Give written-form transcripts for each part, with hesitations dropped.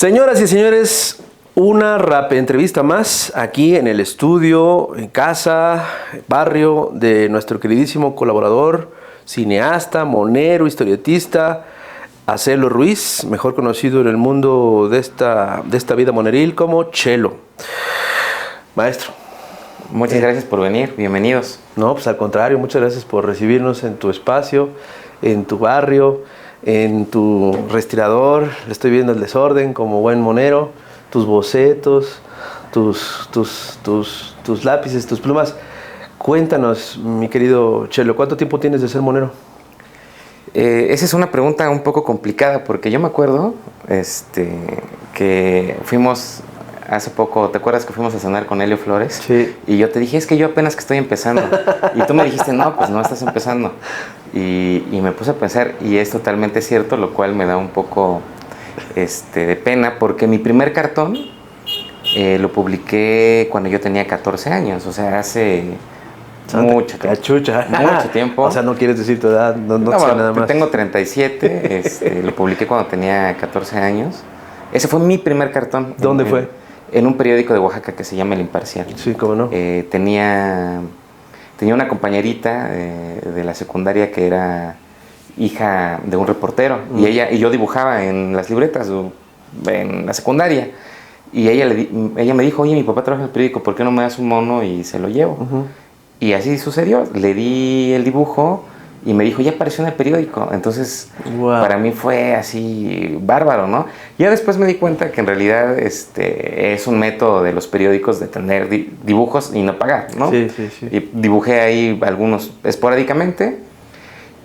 Señoras y señores, una rap entrevista más aquí en el estudio, en casa, barrio de nuestro queridísimo colaborador, cineasta, monero, historietista, Acelo Ruiz, mejor conocido en el mundo de esta vida moneril como Chelo. Maestro. Muchas gracias por venir, bienvenidos. No, pues al contrario, muchas gracias por recibirnos en tu espacio, en tu barrio, en tu respirador. Le estoy viendo el desorden como buen monero, tus bocetos, tus lápices, tus plumas. Cuéntanos, mi querido Chelo, ¿cuánto tiempo tienes de ser monero? Esa es una pregunta un poco complicada porque yo me acuerdo que fuimos hace poco, ¿te acuerdas que fuimos a cenar con Helio Flores? Sí. Y yo te dije, es que yo apenas que estoy empezando. Y tú me dijiste, no, pues no estás empezando. Y me puse a pensar, y es totalmente cierto, lo cual me da un poco de pena, porque mi primer cartón lo publiqué cuando yo tenía 14 años, o sea, hace mucho tiempo. Cachucha. Mucho tiempo. O sea, no quieres decir tu edad, no sé bueno, nada más. Tengo 37, lo publiqué cuando tenía 14 años. Ese fue mi primer cartón. ¿Dónde fue? En un periódico de Oaxaca que se llama El Imparcial. Sí, cómo no. Tenía una compañerita de la secundaria que era hija de un reportero y yo dibujaba en las libretas en la secundaria y ella me dijo, oye, mi papá trabaja en el periódico, ¿por qué no me das un mono y se lo llevo? Y así sucedió, le di el dibujo y me dijo, ya apareció en el periódico. Entonces, wow, para mí fue así bárbaro, ¿no? Ya después me di cuenta que en realidad es un método de los periódicos de tener dibujos y no pagar, ¿no? Sí. Y dibujé ahí algunos esporádicamente,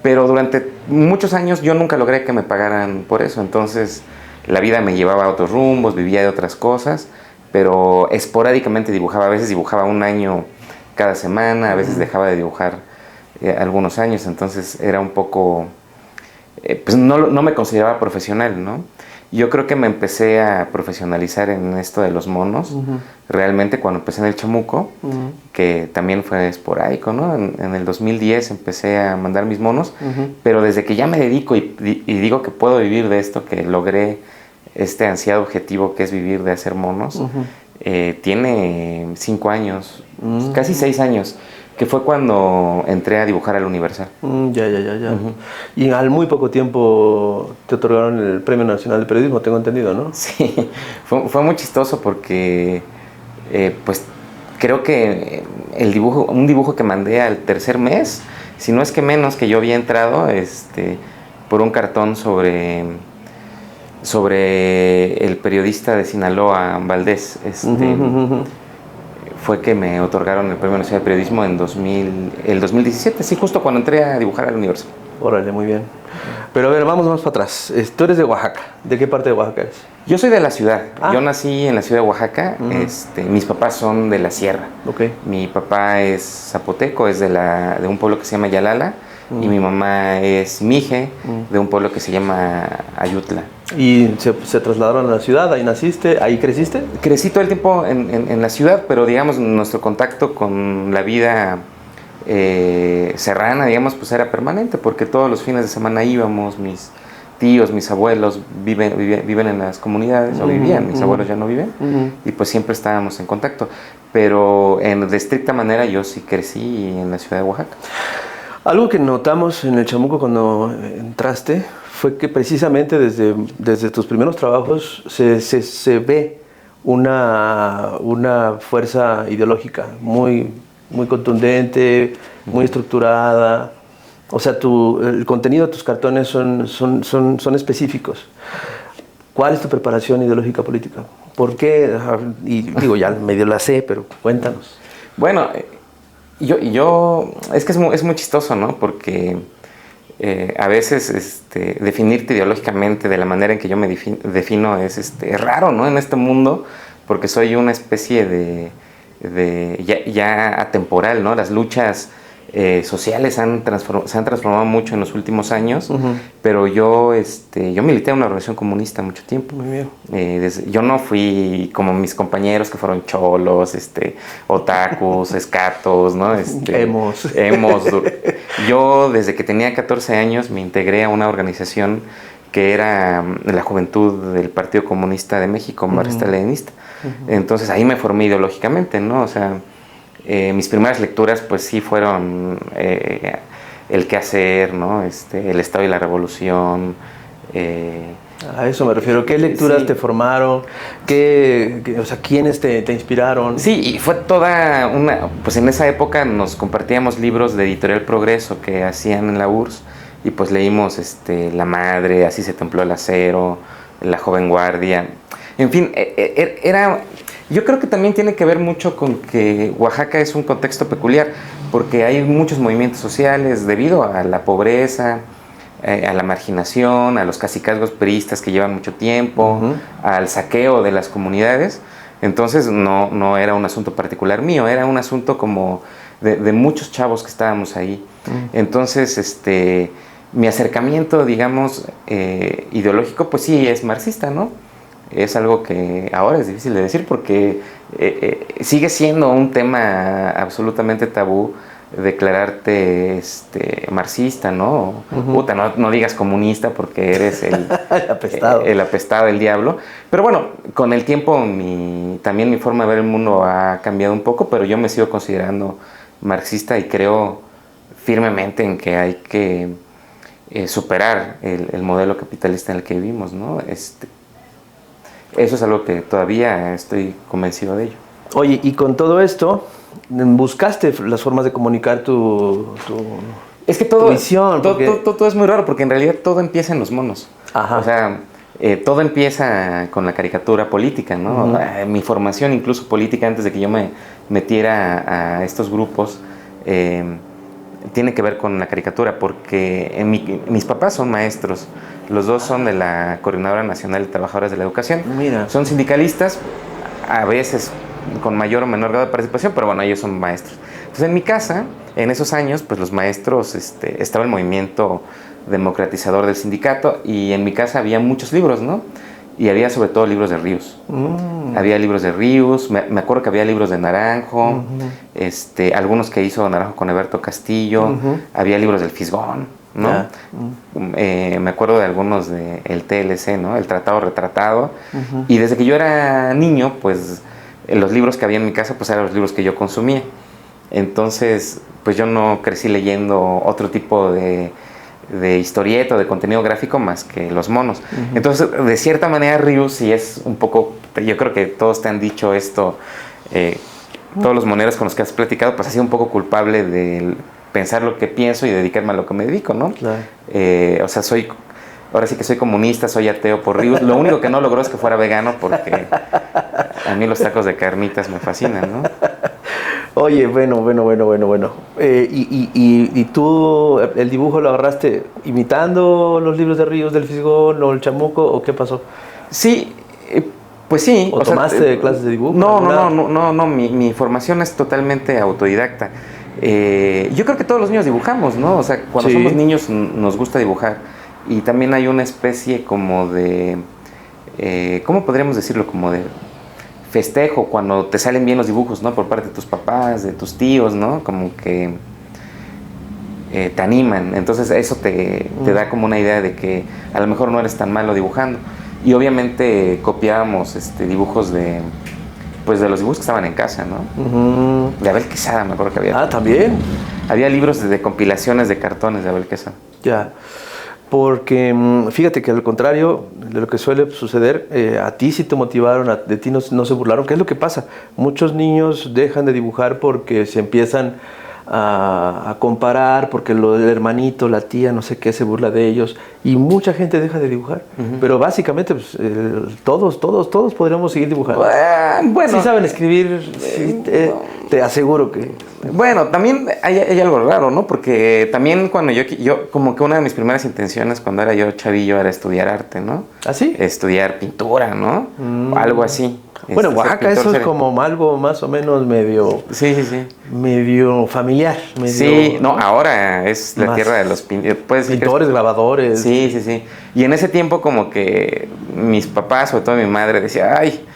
pero durante muchos años yo nunca logré que me pagaran por eso. Entonces, la vida me llevaba a otros rumbos, vivía de otras cosas, pero esporádicamente dibujaba. A veces dibujaba un año cada semana, a veces dejaba de dibujar algunos años, entonces era un poco, pues no me consideraba profesional, ¿no? Yo creo que me empecé a profesionalizar en esto de los monos, realmente cuando empecé en el Chamuco, que también fue esporádico, ¿no? En el 2010 empecé a mandar mis monos, pero desde que ya me dedico y digo que puedo vivir de esto, que logré este ansiado objetivo que es vivir de hacer monos, tiene 5 años, casi 6 años, que fue cuando entré a dibujar al Universal. Ya. Y al muy poco tiempo te otorgaron el Premio Nacional de Periodismo, tengo entendido, ¿no? Sí, fue muy chistoso porque, pues, creo que un dibujo que mandé al tercer mes, si no es que menos, que yo había entrado, por un cartón sobre el periodista de Sinaloa, Valdés, fue que me otorgaron el Premio Nacional de Periodismo en el 2017, sí, justo cuando entré a dibujar al Universal. Órale, muy bien. Pero a ver, vamos más para atrás. Tú eres de Oaxaca. ¿De qué parte de Oaxaca eres? Yo soy de la ciudad. Yo nací en la ciudad de Oaxaca. Mis papás son de la sierra. Okay. Mi papá es zapoteco, es de un pueblo que se llama Yalala. Y mi mamá es mije, de un pueblo que se llama Ayutla. ¿Y se trasladaron a la ciudad? ¿Ahí naciste? ¿Ahí creciste? Crecí todo el tiempo en la ciudad, pero digamos nuestro contacto con la vida serrana, digamos, pues era permanente, porque todos los fines de semana íbamos, mis tíos, mis abuelos viven en las comunidades, o vivían, mis abuelos ya no viven, y pues siempre estábamos en contacto. Pero de estricta manera yo sí crecí en la ciudad de Oaxaca. Algo que notamos en el Chamuco cuando entraste fue que precisamente desde tus primeros trabajos se ve una fuerza ideológica muy contundente, muy estructurada. O sea, el contenido de tus cartones son específicos. ¿Cuál es tu preparación ideológica política? ¿Por qué? Y digo, ya medio la sé, pero cuéntanos. Bueno, yo es que es muy chistoso, ¿no? Porque a veces definirte ideológicamente de la manera en que yo me defino es raro, ¿no? En este mundo, porque soy una especie de ya atemporal, ¿no? Las luchas sociales se han transformado mucho en los últimos años, pero yo milité en una organización comunista mucho tiempo. Muy bien. Yo no fui como mis compañeros que fueron cholos, otakus, escatos, ¿no? Emos. Yo desde que tenía 14 años me integré a una organización que era la juventud del Partido Comunista de México, marxista-leninista. Entonces ahí me formé ideológicamente, ¿no? O sea, mis primeras lecturas pues sí fueron El quehacer, ¿no? El Estado y la Revolución. A eso me refiero. ¿Qué lecturas te formaron? O sea, ¿quiénes te inspiraron? Sí, y fue toda una... Pues en esa época nos compartíamos libros de Editorial Progreso que hacían en la URSS, y pues leímos La Madre, Así se templó el acero, La joven guardia. En fin, era... Yo creo que también tiene que ver mucho con que Oaxaca es un contexto peculiar, porque hay muchos movimientos sociales debido a la pobreza, a la marginación, a los cacicazgos priistas que llevan mucho tiempo, al saqueo de las comunidades. Entonces no era un asunto particular mío, era un asunto como de muchos chavos que estábamos ahí. Entonces, mi acercamiento, digamos, ideológico, pues sí, es marxista, ¿no? Es algo que ahora es difícil de decir porque sigue siendo un tema absolutamente tabú declararte marxista, ¿no? Puta, no digas comunista porque eres el apestado. El apestado, el diablo. Pero bueno, con el tiempo también mi forma de ver el mundo ha cambiado un poco, pero yo me sigo considerando marxista y creo firmemente en que hay que superar el modelo capitalista en el que vivimos, ¿no? Eso es algo que todavía estoy convencido de ello. Oye, y con todo esto, ¿buscaste las formas de comunicar tu es que tu visión? Todo es muy raro, porque en realidad todo empieza en los monos. Ajá. O sea, todo empieza con la caricatura política, ¿no? Mi formación, incluso política, antes de que yo me metiera a estos grupos, tiene que ver con la caricatura, porque mis papás son maestros. Los dos son de la Coordinadora Nacional de Trabajadores de la Educación. Mira. Son sindicalistas, a veces con mayor o menor grado de participación, pero bueno, ellos son maestros. Entonces, en mi casa, en esos años, pues los maestros, estaba el movimiento democratizador del sindicato, y en mi casa había muchos libros, ¿no? Y había sobre todo libros de Ríos. Había libros de Ríos, me acuerdo que había libros de Naranjo, algunos que hizo Naranjo con Eberto Castillo, había libros del Fisgón, ¿no? Me acuerdo de algunos del TLC, ¿no? El Tratado Retratado. Y desde que yo era niño, pues los libros que había en mi casa, pues eran los libros que yo consumía. Entonces, pues yo no crecí leyendo otro tipo de historieta o de contenido gráfico más que los monos. Entonces, de cierta manera, Ríos sí es un poco... Yo creo que todos te han dicho esto, todos los moneros con los que has platicado, pues ha sido un poco culpable de pensar lo que pienso y dedicarme a lo que me dedico, ¿no? Claro. O sea, ahora sí que soy comunista, soy ateo por Ríos. Lo único que no logró es que fuera vegano, porque a mí los tacos de carnitas me fascinan, ¿no? Oye, bueno. ¿Y tú el dibujo lo agarraste imitando los libros de Ríos, del Fisgón o el Chamuco, o qué pasó? Sí, pues sí. ¿O tomaste clases de dibujo? No, mi formación es totalmente autodidacta. Yo creo que todos los niños dibujamos, ¿no? O sea, cuando somos niños nos gusta dibujar. Y también hay una especie como de... ¿cómo podríamos decirlo? Como de festejo cuando te salen bien los dibujos, ¿no? Por parte de tus papás, de tus tíos, ¿no? Como que te animan. Entonces eso te da como una idea de que a lo mejor no eres tan malo dibujando. Y obviamente copiábamos dibujos de los dibujos que estaban en casa, ¿no? De Abel Quesada, me acuerdo que había. Ah, ¿también? Había libros de compilaciones de cartones de Abel Quesada. Ya. Porque fíjate que al contrario de lo que suele suceder, a ti sí te motivaron, de ti no se burlaron. ¿Qué es lo que pasa? Muchos niños dejan de dibujar porque se empiezan a comparar, porque el hermanito, la tía, no sé qué, se burla de ellos, y mucha gente deja de dibujar. Pero básicamente pues, todos podríamos seguir dibujando. Bueno, si saben escribir, te aseguro que... Bueno, también hay algo raro, ¿no? Porque también cuando yo como que una de mis primeras intenciones cuando era yo chavillo era estudiar arte, ¿no? ¿Ah, sí? Estudiar pintura, ¿no? Algo así. Bueno, Oaxaca eso es como algo más o menos medio... Sí. Medio familiar. Sí, no, ahora es la tierra de los pintores, grabadores. Sí. Y en ese tiempo como que mis papás, sobre todo mi madre, decía, ay,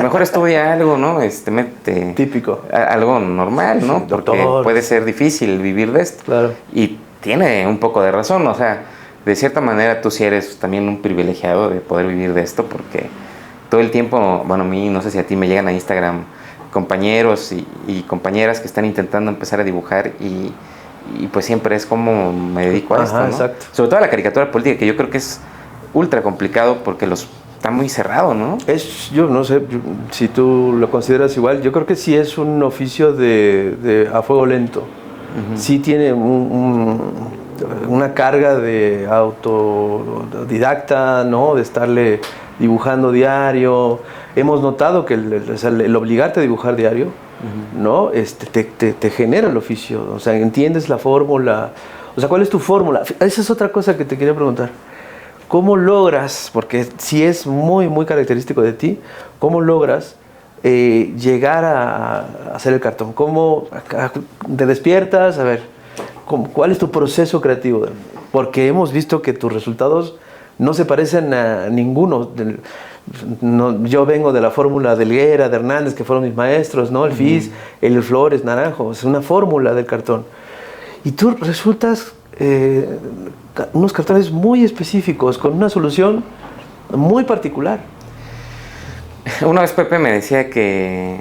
mejor estudia algo, ¿no? Mete típico. Algo normal, ¿no? Sí, porque puede ser difícil vivir de esto. Claro. Y tiene un poco de razón, o sea, de cierta manera tú sí eres también un privilegiado de poder vivir de esto, porque todo el tiempo, bueno, a mí, no sé si a ti me llegan a Instagram compañeros y compañeras que están intentando empezar a dibujar y pues siempre es como me dedico a esto, ¿no? Exacto. Sobre todo a la caricatura política, que yo creo que es ultra complicado porque está muy cerrado, ¿no? Yo no sé si tú lo consideras igual. Yo creo que sí es un oficio a fuego lento. Uh-huh. Sí tiene una carga de autodidacta, ¿no? De estarle dibujando diario. Hemos notado que el obligarte a dibujar diario, uh-huh, ¿no? Te genera el oficio. O sea, entiendes la fórmula. O sea, ¿cuál es tu fórmula? Esa es otra cosa que te quería preguntar. ¿Cómo logras, porque sí es muy, muy característico de ti, cómo logras llegar a hacer el cartón? ¿Cómo te despiertas? A ver, ¿cuál es tu proceso creativo? Porque hemos visto que tus resultados no se parecen a ninguno. Yo vengo de la fórmula de Helguera, de Hernández, que fueron mis maestros, ¿no? El Fis, el Flores, Naranjo, es una fórmula del cartón. Y tú resultas unos cartones muy específicos, con una solución muy particular. Una vez Pepe me decía que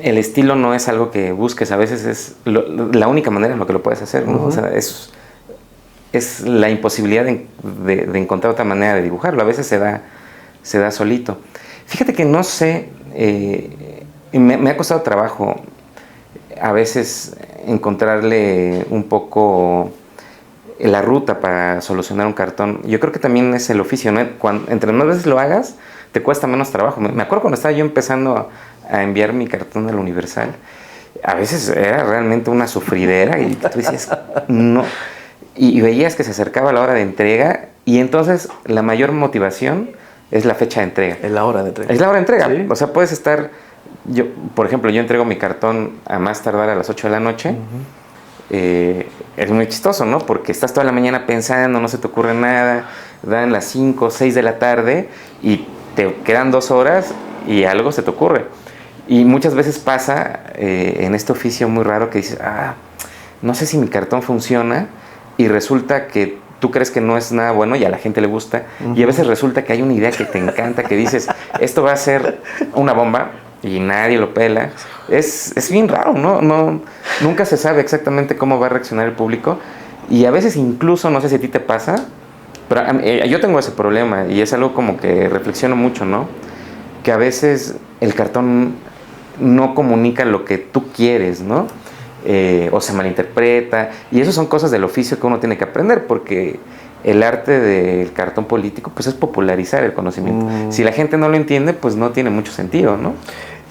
el estilo no es algo que busques, a veces es la única manera en la que lo puedes hacer, ¿no? Uh-huh. O sea, es la imposibilidad de encontrar otra manera de dibujarlo, a veces se da solito. Fíjate que no sé, me ha costado trabajo a veces encontrarle un poco la ruta para solucionar un cartón. Yo creo que también es el oficio, ¿no? Entre más veces lo hagas, te cuesta menos trabajo. Me acuerdo cuando estaba yo empezando a enviar mi cartón al Universal, a veces era realmente una sufridera y tú decías, no. Y veías que se acercaba la hora de entrega y entonces la mayor motivación es la fecha de entrega. Es la hora de entrega. Es la hora de entrega. ¿Sí? O sea, puedes estar... por ejemplo, yo entrego mi cartón a más tardar a las 8 de la noche. Uh-huh. Es muy chistoso, ¿no? Porque estás toda la mañana pensando, no se te ocurre nada, dan las 5 o 6 de la tarde y te quedan 2 horas y algo se te ocurre. Y muchas veces pasa en este oficio muy raro que dices, no sé si mi cartón funciona, y resulta que tú crees que no es nada bueno y a la gente le gusta, uh-huh, y a veces resulta que hay una idea que te encanta, que dices, esto va a ser una bomba, y nadie lo pela. Es bien raro, ¿no? Nunca se sabe exactamente cómo va a reaccionar el público. Y a veces incluso, no sé si a ti te pasa, pero yo tengo ese problema y es algo como que reflexiono mucho, ¿no? Que a veces el cartón no comunica lo que tú quieres, ¿no? O se malinterpreta. Y eso son cosas del oficio que uno tiene que aprender, porque el arte del cartón político pues es popularizar el conocimiento. Si la gente no lo entiende, pues no tiene mucho sentido, ¿no?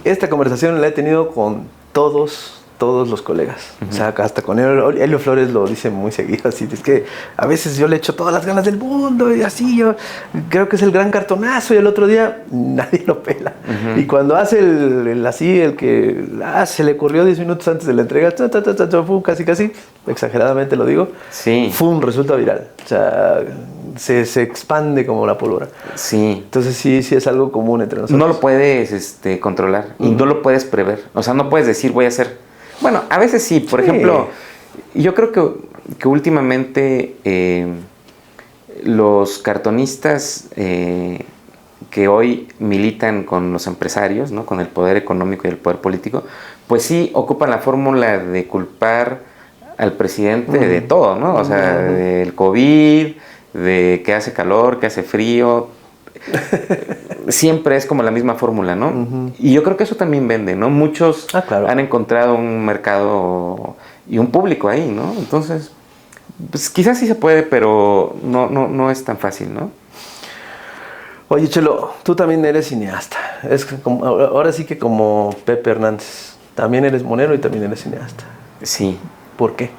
Esta conversación la he tenido con todos los colegas. Uh-huh. O sea, hasta con Helio Flores lo dice muy seguido, así, es que a veces yo le echo todas las ganas del mundo y así, yo creo que es el gran cartonazo, y el otro día nadie lo pela. Uh-huh. Y cuando hace el que se le ocurrió 10 minutos antes de la entrega, casi, exageradamente lo digo, sí, resulta viral. O sea, se expande como la pólvora. Sí. Entonces sí es algo común entre nosotros. No lo puedes controlar, uh-huh, y no lo puedes prever. O sea, no puedes decir voy a hacer... Bueno, a veces sí. Por ejemplo, yo creo que últimamente los cartonistas que hoy militan con los empresarios, ¿no? Con el poder económico y el poder político, pues sí ocupan la fórmula de culpar al presidente, uh-huh, de todo, ¿no? O sea, uh-huh, del COVID, de que hace calor, que hace frío. Siempre es como la misma fórmula, ¿no? Uh-huh. Y yo creo que eso también vende, ¿no? Muchos claro, han encontrado un mercado y un público ahí, ¿no? Entonces, pues quizás sí se puede, pero no es tan fácil, ¿no? Oye, Chelo, tú también eres cineasta. Ahora sí que como Pepe Hernández. También eres monero y también eres cineasta. Sí. ¿Por qué?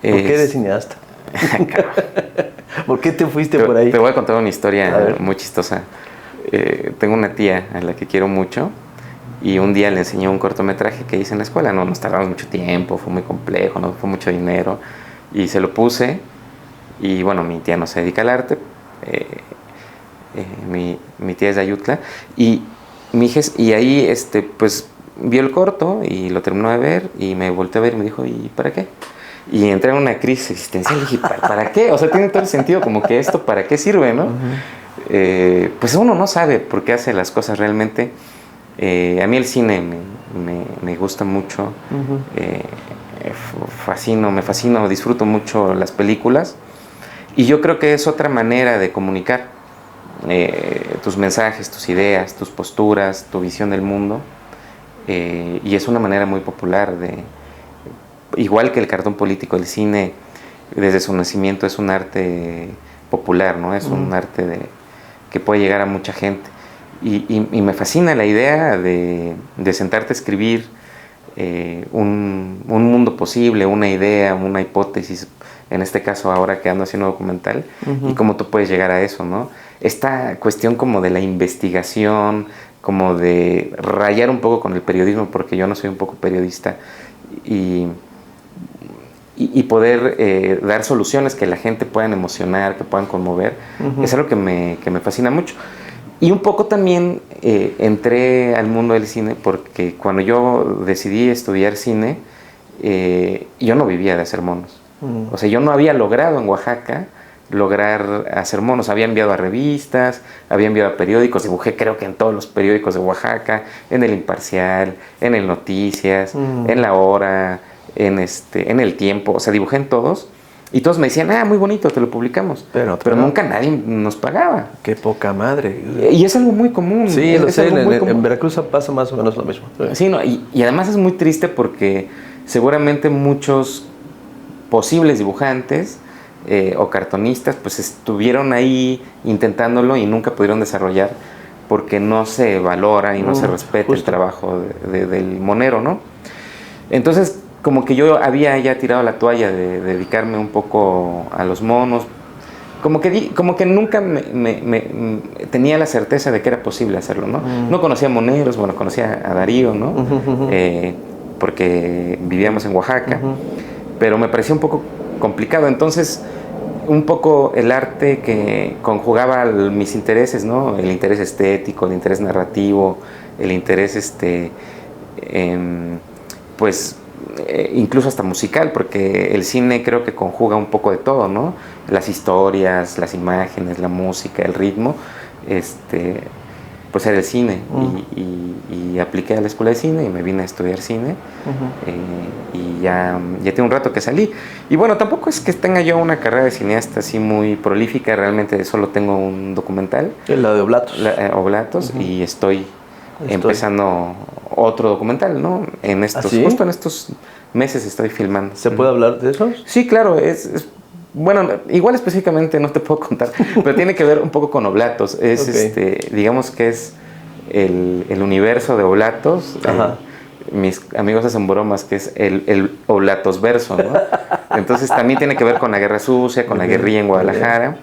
¿Por qué eres cineasta? ¿Por qué te fuiste por ahí? Te voy a contar una historia muy chistosa. Tengo una tía a la que quiero mucho y un día le enseñé un cortometraje que hice en la escuela. No nos tardamos mucho tiempo, fue muy complejo, no fue mucho dinero, y se lo puse. Y bueno, mi tía no se dedica al arte, mi tía es de Ayutla, y ahí pues vio el corto y lo terminó de ver y me volteó a ver y me dijo, ¿y para qué? y entré en una crisis existencial y dije, ¿para qué? O sea, tiene todo el sentido como que esto, ¿para qué sirve, no? Pues uno no sabe por qué hace las cosas realmente. A mí el cine me gusta mucho, me fascino, disfruto mucho las películas y yo creo que es otra manera de comunicar tus mensajes, tus ideas, tus posturas, tu visión del mundo y es una manera muy popular igual que el cartón político, el cine desde su nacimiento es un arte popular, ¿no? Es un arte que puede llegar a mucha gente. Y me fascina la idea de sentarte a escribir un mundo posible, una idea, una hipótesis, en este caso ahora que ando haciendo documental, y cómo tú puedes llegar a eso, ¿no? Esta cuestión como de la investigación, como de rayar un poco con el periodismo, porque yo no soy un poco periodista, y poder dar soluciones que la gente puedan emocionar, que puedan conmover, es algo que me fascina mucho. Y un poco también entré al mundo del cine porque cuando yo decidí estudiar cine, yo no vivía de hacer monos. O sea, yo no había logrado en Oaxaca lograr hacer monos. Había enviado a revistas, había enviado a periódicos, dibujé creo que en todos los periódicos de Oaxaca, en El Imparcial, en El Noticias, en La Hora, en El Tiempo, o sea, dibujé en todos. Y todos me decían, muy bonito, te lo publicamos. Pero nunca nadie nos pagaba. Qué poca madre. Y es algo muy común. Sí, lo sé, en Veracruz pasa más o menos lo mismo. Sí, no, y además es muy triste porque seguramente muchos posibles dibujantes o cartonistas pues estuvieron ahí intentándolo y nunca pudieron desarrollar porque no se valora y no se respeta el trabajo del monero, ¿no? Entonces, como que yo había ya tirado la toalla de dedicarme un poco a los monos, como que nunca tenía la certeza de que era posible hacerlo, ¿no? No conocía moneros, bueno, conocía a Darío, ¿no? Porque vivíamos en Oaxaca, pero me parecía un poco complicado, entonces un poco el arte que conjugaba mis intereses, ¿no? El interés estético, el interés narrativo, el interés, pues incluso hasta musical, porque el cine creo que conjuga un poco de todo, ¿no? Las historias, las imágenes, la música, el ritmo, pues era el cine. Y apliqué a la escuela de cine y me vine a estudiar cine. Y ya tiene un rato que salí. Y bueno, tampoco es que tenga yo una carrera de cineasta así muy prolífica, realmente solo tengo un documental. La de Oblatos. Oblatos, y estoy empezando otro documental, ¿no? Justo en estos meses estoy filmando. ¿Se puede hablar de eso? Sí, claro, bueno, igual específicamente no te puedo contar, pero tiene que ver un poco con Oblatos. Digamos que es el universo de Oblatos. Mis amigos hacen bromas que es el Oblatos verso, ¿no? Entonces también tiene que ver con la Guerra Sucia, con la guerrilla en Guadalajara.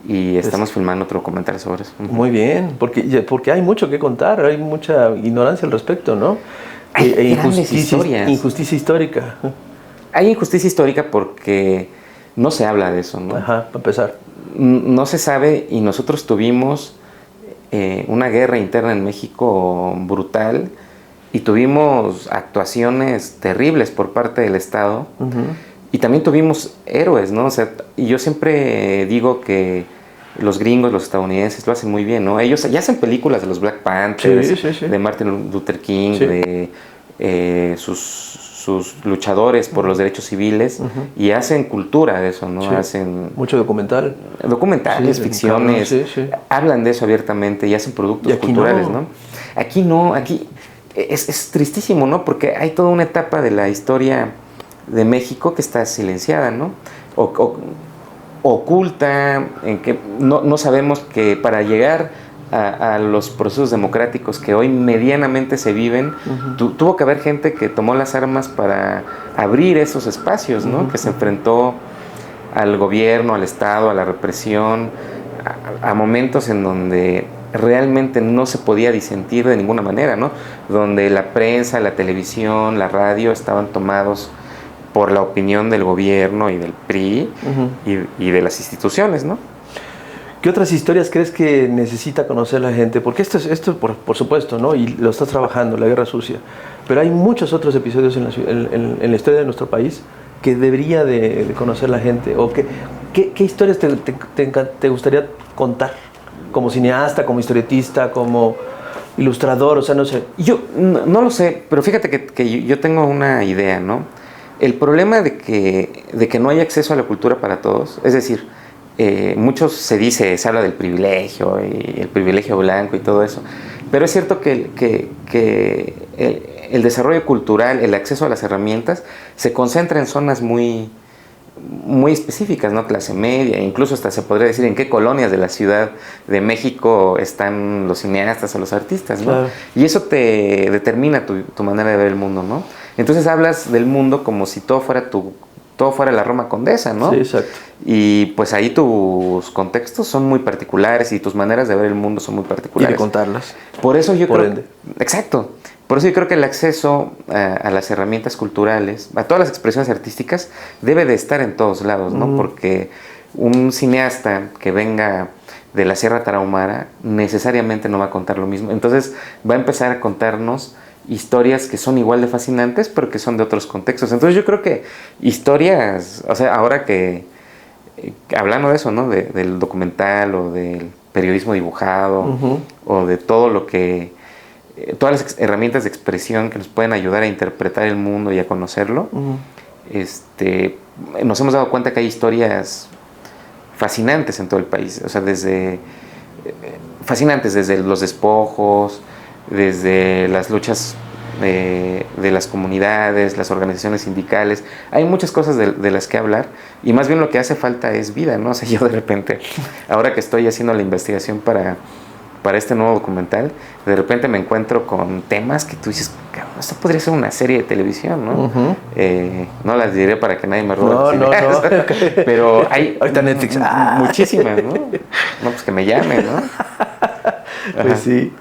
Y estamos filmando otro documental sobre eso. Muy bien, porque hay mucho que contar, hay mucha ignorancia al respecto, ¿no? Hay grandes historias. Injusticia histórica. Hay injusticia histórica porque no se habla de eso, ¿no? Para empezar. No se sabe, y nosotros tuvimos una guerra interna en México brutal y tuvimos actuaciones terribles por parte del Estado. Y también tuvimos héroes, ¿no? O sea, y yo siempre digo que los gringos, los estadounidenses lo hacen muy bien, ¿no? Ellos ya hacen películas de los Black Panthers, de Martin Luther King, de sus luchadores por los derechos civiles, y hacen cultura de eso, ¿no? Hacen mucho documentales, ficciones, hablan de eso abiertamente y hacen productos culturales, ¿no? Aquí no, aquí es tristísimo, ¿no? Porque hay toda una etapa de la historia de México que está silenciada, ¿no? Oculta, en que no sabemos que para llegar a los procesos democráticos que hoy medianamente se viven, tuvo que haber gente que tomó las armas para abrir esos espacios, ¿no? Que se enfrentó al gobierno, al Estado, a la represión, a momentos en donde realmente no se podía disentir de ninguna manera, ¿no? Donde la prensa, la televisión, la radio estaban tomados por la opinión del gobierno y del PRI y de las instituciones, ¿no? ¿Qué otras historias crees que necesita conocer la gente? Porque esto por supuesto, ¿no? Y lo estás trabajando, la Guerra Sucia. Pero hay muchos otros episodios en la historia de nuestro país que debería de conocer la gente? ¿O qué historias te gustaría contar? Como cineasta, como historietista, como ilustrador, o sea, no sé. Yo no lo sé, pero fíjate que yo tengo una idea, ¿no? El problema de que no hay acceso a la cultura para todos, es decir, se habla del privilegio y el privilegio blanco y todo eso, pero es cierto que el desarrollo cultural, el acceso a las herramientas, se concentra en zonas muy específicas, ¿no? Clase media, incluso hasta se podría decir en qué colonias de la Ciudad de México están los cineastas o los artistas, ¿no? Claro. Y eso te determina tu manera de ver el mundo, ¿no? Entonces hablas del mundo como si todo fuera la Roma Condesa, ¿no? Sí, exacto. Y pues ahí tus contextos son muy particulares y tus maneras de ver el mundo son muy particulares. Y de contarlas. Por eso yo Por creo... ende. Exacto. Por eso yo creo que el acceso a las herramientas culturales, a todas las expresiones artísticas, debe de estar en todos lados, ¿no? Porque un cineasta que venga de la Sierra Tarahumara necesariamente no va a contar lo mismo. Entonces va a empezar a contarnos historias que son igual de fascinantes, pero que son de otros contextos. Entonces yo creo que historias, o sea, ahora que hablando de eso, ¿no? Del documental o del periodismo dibujado o de todo lo que todas las herramientas de expresión que nos pueden ayudar a interpretar el mundo y a conocerlo, nos hemos dado cuenta que hay historias fascinantes en todo el país, o sea, fascinantes desde los despojos, desde las luchas de las comunidades, las organizaciones sindicales. Hay muchas cosas de las que hablar y más bien lo que hace falta es vida, ¿no? O sea, yo de repente, ahora que estoy haciendo la investigación para este nuevo documental, de repente me encuentro con temas que tú dices, esto podría ser una serie de televisión, ¿no? No las diré para que nadie me robe. No. Pero hay ahorita Netflix. Muchísimas, ¿no? No, pues que me llamen, ¿no? Pues sí.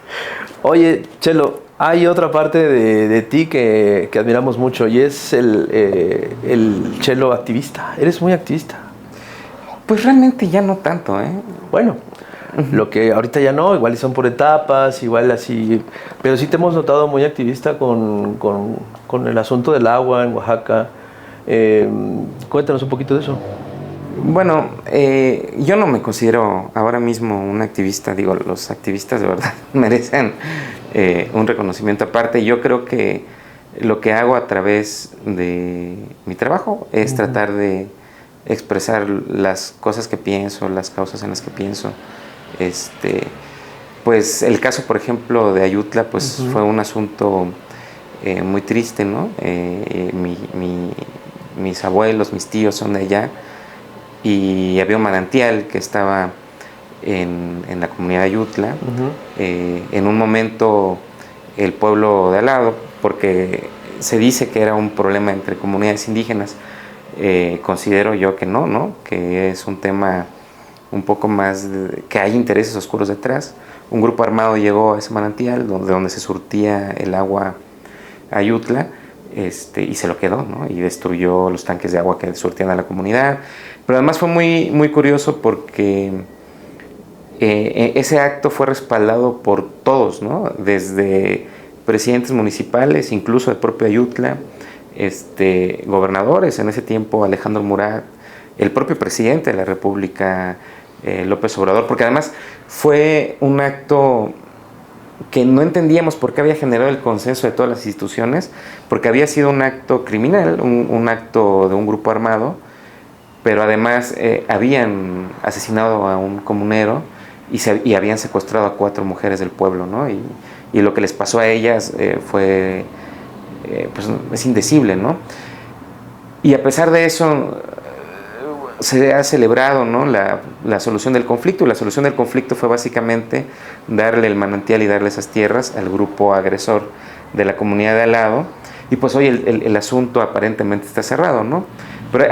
Oye, Chelo, hay otra parte de ti que admiramos mucho y es el Chelo activista. Eres muy activista. Pues realmente ya no tanto, ¿eh? Bueno, lo que ahorita ya no, igual son por etapas, igual así, pero sí te hemos notado muy activista con el asunto del agua en Oaxaca. Cuéntanos un poquito de eso. Bueno, yo no me considero ahora mismo un activista, digo, los activistas de verdad merecen un reconocimiento aparte. Yo creo que lo que hago a través de mi trabajo es tratar de expresar las cosas que pienso, las causas en las que pienso. Pues el caso, por ejemplo, de Ayutla, pues fue un asunto muy triste, ¿no? Mis abuelos, mis tíos son de allá y había un manantial que estaba en la comunidad de Ayutla. En un momento el pueblo de al lado, porque se dice que era un problema entre comunidades indígenas, considero yo que no, que es un tema un poco más, que hay intereses oscuros detrás. Un grupo armado llegó a ese manantial donde se surtía el agua a Ayutla, y se lo quedó, ¿no? Y destruyó los tanques de agua que surtían a la comunidad. Pero además fue muy, muy curioso porque ese acto fue respaldado por todos, ¿no? Desde presidentes municipales, incluso del propio Ayutla, gobernadores en ese tiempo, Alejandro Murat, el propio presidente de la República, López Obrador, porque además fue un acto que no entendíamos por qué había generado el consenso de todas las instituciones, porque había sido un acto criminal, un acto de un grupo armado, pero además habían asesinado a un comunero y habían secuestrado a 4 mujeres del pueblo, ¿no? Y lo que les pasó a ellas fue, pues es indecible, ¿no? Y a pesar de eso se ha celebrado, ¿no? la solución del conflicto, y la solución del conflicto fue básicamente darle el manantial y darle esas tierras al grupo agresor de la comunidad de al lado, y pues hoy el asunto aparentemente está cerrado, ¿no? Pero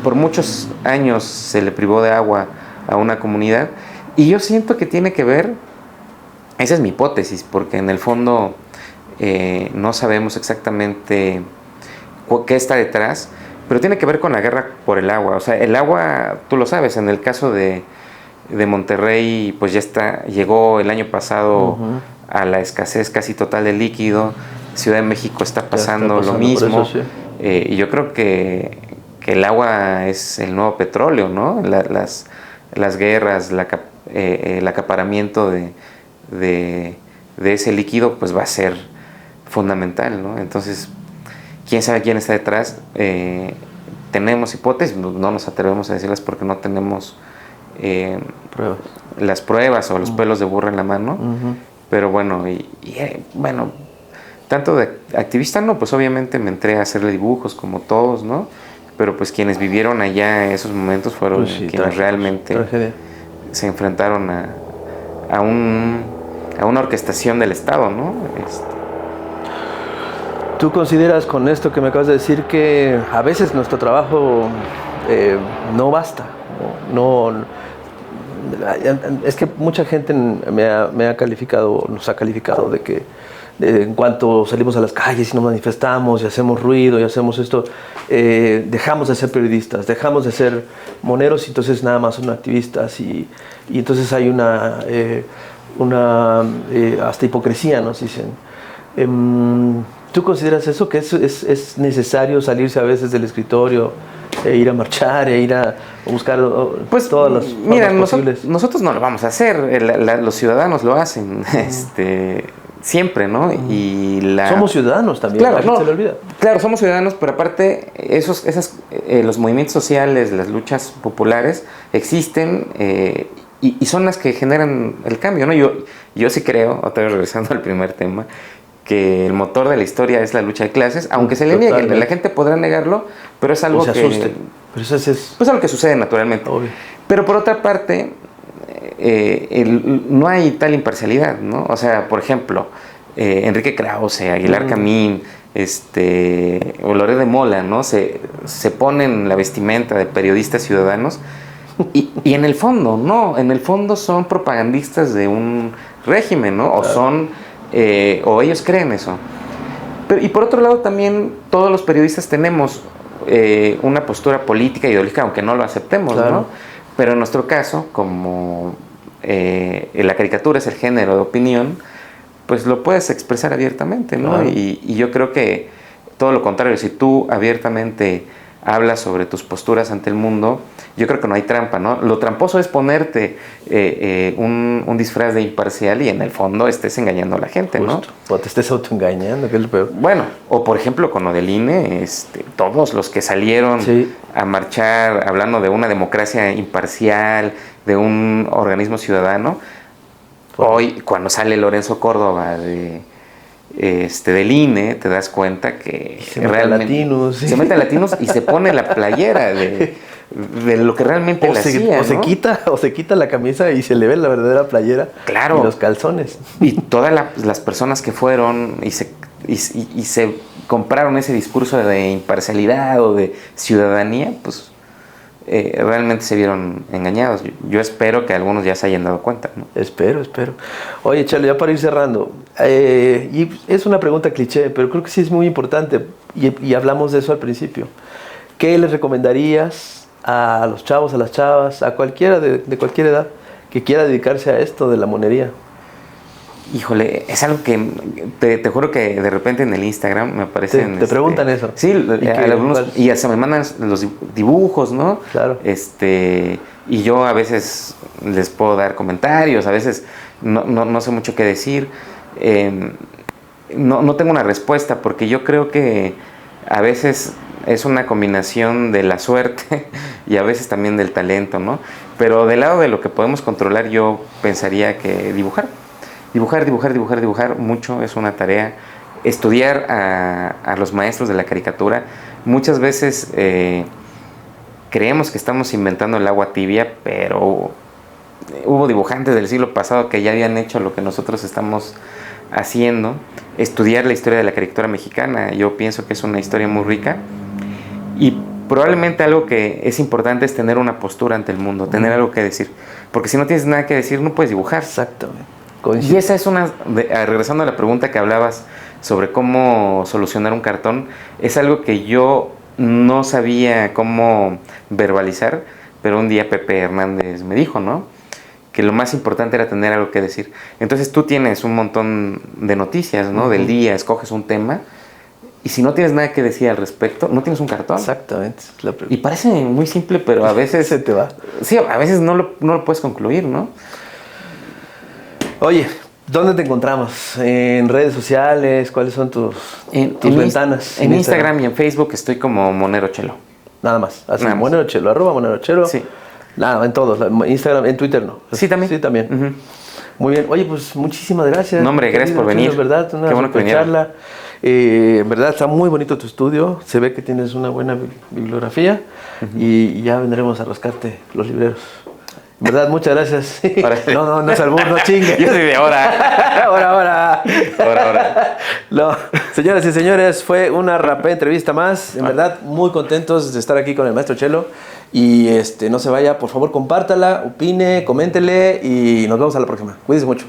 por muchos años se le privó de agua a una comunidad, y yo siento que tiene que ver, esa es mi hipótesis, porque en el fondo no sabemos exactamente qué está detrás, pero tiene que ver con la guerra por el agua. O sea, el agua, tú lo sabes, en el caso de Monterrey, pues ya llegó el año pasado a la escasez casi total de líquido. Ciudad de México está pasando lo mismo. Eso, sí. Y yo creo que el agua es el nuevo petróleo, ¿no? Las guerras, el acaparamiento de ese líquido, pues va a ser fundamental, ¿no? Entonces, quién sabe quién está detrás. Tenemos hipótesis, no nos atrevemos a decirlas porque no tenemos las pruebas o los pelos de burro en la mano. Pero bueno, bueno, tanto de activista no, pues obviamente me entré a hacerle dibujos como todos, ¿no? Pero pues quienes vivieron allá esos momentos fueron quienes realmente se enfrentaron a una orquestación del Estado, ¿no? ¿Tú consideras con esto que me acabas de decir que a veces nuestro trabajo no basta? Es que mucha gente me ha calificado, nos ha calificado de que en cuanto salimos a las calles y nos manifestamos y hacemos ruido y hacemos esto, dejamos de ser periodistas, dejamos de ser moneros y entonces nada más son activistas y entonces hay una hasta hipocresía, nos dicen. ¿Tú consideras eso? ¿Que es necesario salirse a veces del escritorio, ir a marchar, ir a buscar pues, todas las formas posibles? Nosotros no lo vamos a hacer, los ciudadanos lo hacen, siempre, ¿no? Somos ciudadanos también, claro, se le olvida. Claro, somos ciudadanos, pero aparte los movimientos sociales, las luchas populares existen y son las que generan el cambio, ¿no? Yo sí creo, otra vez regresando al primer tema, que el motor de la historia es la lucha de clases, aunque se le niegue, la gente podrá negarlo, pero es algo que asuste. Pero eso es pues algo que sucede naturalmente. Obvio. Pero por otra parte, no hay tal imparcialidad, ¿no? O sea, por ejemplo, Enrique Krause, Aguilar Camín, o Loret de Mola, ¿no? Se ponen la vestimenta de periodistas ciudadanos y en el fondo, no, en el fondo son propagandistas de un régimen, ¿no? Claro. O ellos creen eso. Y por otro lado también todos los periodistas tenemos una postura política, ideológica, aunque no lo aceptemos, claro, ¿no? Pero en nuestro caso, como la caricatura es el género de opinión, pues lo puedes expresar abiertamente, ¿no? Claro. Y yo creo que todo lo contrario, si tú abiertamente hablas sobre tus posturas ante el mundo, yo creo que no hay trampa, ¿no? Lo tramposo es ponerte un disfraz de imparcial y en el fondo estés engañando a la gente, justo, ¿no? O te estés autoengañando, que es lo peor. Bueno, o por ejemplo con lo del INE, todos los que salieron a marchar hablando de una democracia imparcial, de un organismo ciudadano, hoy cuando sale Lorenzo Córdoba del INE, te das cuenta que se realmente se mete a latinos y se pone la playera de lo que realmente le hacía, ¿no? Se quita la camisa y se le ve la verdadera playera, claro, y los calzones. Y todas las personas que fueron y se compraron ese discurso de imparcialidad o de ciudadanía, pues realmente se vieron engañados. Yo espero que algunos ya se hayan dado cuenta, ¿no? Espero. Oye, Chalo, ya para ir cerrando, y es una pregunta cliché, pero creo que sí es muy importante, y hablamos de eso al principio. ¿Qué les recomendarías a los chavos, a las chavas, a cualquiera de cualquier edad que quiera dedicarse a esto de la monería? Híjole, es algo que te juro que de repente en el Instagram me aparecen... Te preguntan eso. Sí, y hasta me mandan los dibujos, ¿no? Claro. Y yo a veces les puedo dar comentarios, a veces no sé mucho qué decir. No tengo una respuesta porque yo creo que a veces es una combinación de la suerte y a veces también del talento, ¿no? Pero del lado de lo que podemos controlar, yo pensaría que dibujar mucho es una tarea. Estudiar a los maestros de la caricatura. Muchas veces creemos que estamos inventando el agua tibia, pero hubo dibujantes del siglo pasado que ya habían hecho lo que nosotros estamos haciendo. Estudiar la historia de la caricatura mexicana, yo pienso que es una historia muy rica. Y probablemente algo que es importante es tener una postura ante el mundo, tener algo que decir. Porque si no tienes nada que decir, no puedes dibujar. Exactamente. Y esa es regresando a la pregunta que hablabas sobre cómo solucionar un cartón, es algo que yo no sabía cómo verbalizar, pero un día Pepe Hernández me dijo, ¿no? Que lo más importante era tener algo que decir. Entonces tú tienes un montón de noticias, ¿no? Del día, escoges un tema Y si no tienes nada que decir al respecto, no tienes un cartón. Exactamente. Y parece muy simple, pero a veces... se te va. Sí, a veces no lo puedes concluir, ¿no? Oye, ¿dónde te encontramos? ¿En redes sociales? ¿Cuáles son tus ventanas? En Instagram y en Facebook estoy como Monero Chelo. Nada más. Así, Nada más. Monero Chelo, @Monero Chelo. Sí. Nada, en todos. Instagram, en Twitter no. Sí, también. Sí, también. Uh-huh. Muy bien. Oye, pues muchísimas gracias. No, hombre, gracias por venir. Es verdad, una Qué bueno que vinieron. charla. En verdad, está muy bonito tu estudio. Se ve que tienes una buena bibliografía. Uh-huh. Y ya vendremos a rascarte los libreros. En verdad, muchas gracias. No es albur, no chingue. Yo soy de ahora. Ahora. No. Señoras y señores, fue una rapé entrevista más. En verdad, muy contentos de estar aquí con el maestro Chelo. Y no se vaya, por favor, compártala, opine, coméntele y nos vemos a la próxima. Cuídense mucho.